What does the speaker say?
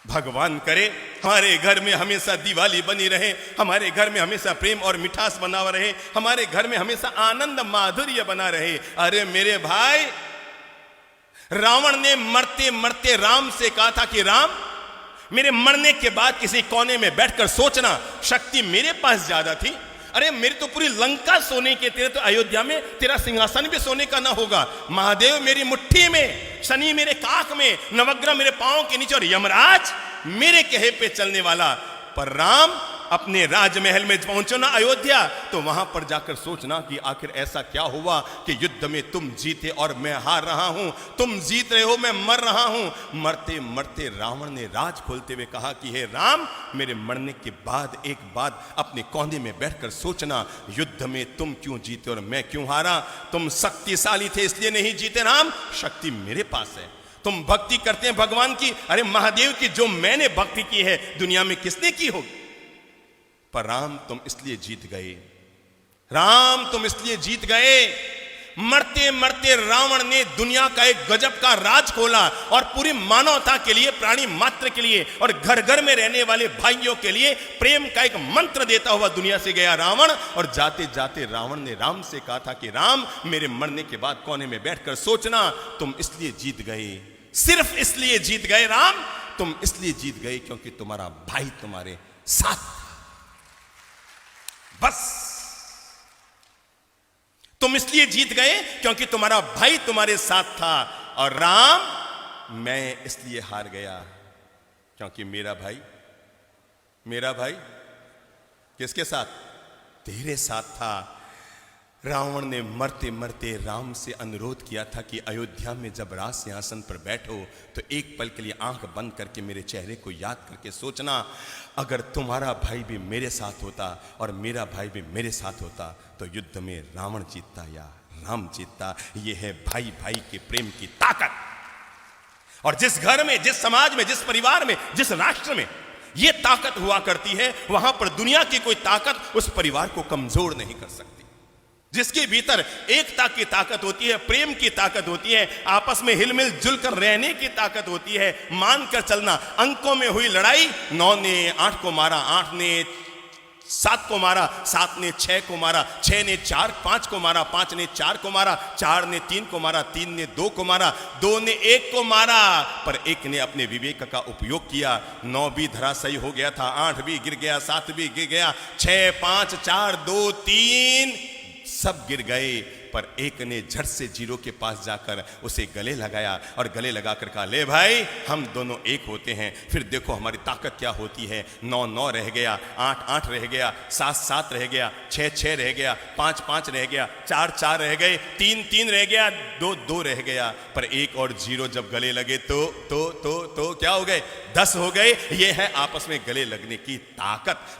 भगवान करे हमारे घर में हमेशा दिवाली बनी रहे, हमारे घर में हमेशा प्रेम और मिठास बना हुआ रहे, हमारे घर में हमेशा आनंद माधुर्य बना रहे। अरे मेरे भाई, रावण ने मरते मरते राम से कहा था कि राम, मेरे मरने के बाद किसी कोने में बैठकर सोचना, शक्ति मेरे पास ज्यादा थी। अरे मेरी तो पूरी लंका सोने की, तेरे तो अयोध्या में तेरा सिंहासन भी सोने का ना होगा। महादेव मेरी मुट्ठी में, शनि मेरे काख में, नवग्रह मेरे पांव के नीचे और यमराज मेरे कहे पे चलने वाला। पर राम अपने राजमहल में पहुंचो ना अयोध्या, तो वहां पर जाकर सोचना कि आखिर ऐसा क्या हुआ कि युद्ध में तुम जीते और मैं हार रहा हूं, तुम जीत रहे हो मैं मर रहा हूं। मरते मरते रावण ने राज खोलते हुए कहा कि हे राम, मेरे मरने के बाद एक बात अपने कोने में बैठकर सोचना, युद्ध में तुम क्यों जीते और मैं क्यों हारा। तुम शक्तिशाली थे इसलिए नहीं जीते राम, शक्ति मेरे पास है। तुम भक्ति करते हैं भगवान की, अरे महादेव की जो मैंने भक्ति की है दुनिया में किसने की होगी। पर राम तुम इसलिए जीत गए, राम तुम इसलिए जीत गए। मरते मरते रावण ने दुनिया का एक गजब का राज खोला और पूरी मानवता के लिए, प्राणी मात्र के लिए और घर घर में रहने वाले भाइयों के लिए प्रेम का एक मंत्र देता हुआ दुनिया से गया रावण। और जाते जाते रावण ने राम से कहा था कि राम, मेरे मरने के बाद कोने में बैठकर सोचना, तुम इसलिए जीत गए, सिर्फ इसलिए जीत गए राम, तुम इसलिए जीत गए क्योंकि तुम्हारा भाई तुम्हारे साथ, बस तुम इसलिए जीत गए क्योंकि तुम्हारा भाई तुम्हारे साथ था। और राम, मैं इसलिए हार गया क्योंकि मेरा भाई किसके साथ, तेरे साथ था। रावण ने मरते मरते राम से अनुरोध किया था कि अयोध्या में जब राज सिंहासन पर बैठो तो एक पल के लिए आंख बंद करके मेरे चेहरे को याद करके सोचना, अगर तुम्हारा भाई भी मेरे साथ होता और मेरा भाई भी मेरे साथ होता तो युद्ध में रावण जीतता या राम जीतता। यह है भाई भाई के प्रेम की ताकत। और जिस घर में, जिस समाज में, जिस परिवार में, जिस राष्ट्र में यह ताकत हुआ करती है, वहां पर दुनिया की कोई ताकत उस परिवार को कमजोर नहीं कर सकती। जिसके भीतर एकता की ताकत होती है, प्रेम की ताकत होती है, आपस में हिलमिल जुलकर रहने की ताकत होती है, मानकर चलना। अंकों में हुई लड़ाई, 9 ने 8 को मारा, 8 ने 7 को मारा, 7 ने 6 को मारा, 6 ने 5 को मारा, 5 ने 4 को मारा, 4 ने 3 को मारा, 3 ने 2 को मारा, 2 ने 1 को मारा। पर एक ने अपने विवेक का उपयोग किया, 9 भी धराशायी हो गया था, 8 भी गिर गया, 7 भी गिर गया, 6 5 4 2 3 सब गिर गए। पर एक ने झट से जीरो के पास जाकर उसे गले लगाया और गले लगाकर कहा, ले भाई, हम दोनों एक होते हैं, फिर देखो हमारी ताकत क्या होती है। 9 9 रह गया, 8 8 रह गया, 7 7 रह गया, 6 6 रह गया, 5 5 रह गया, 4 4 रह गए, 3 3 रह गया, 2 2 रह गया। पर एक और जीरो जब गले लगे तो क्या हो गए, 10 हो गए। ये है आपस में गले लगने की ताकत।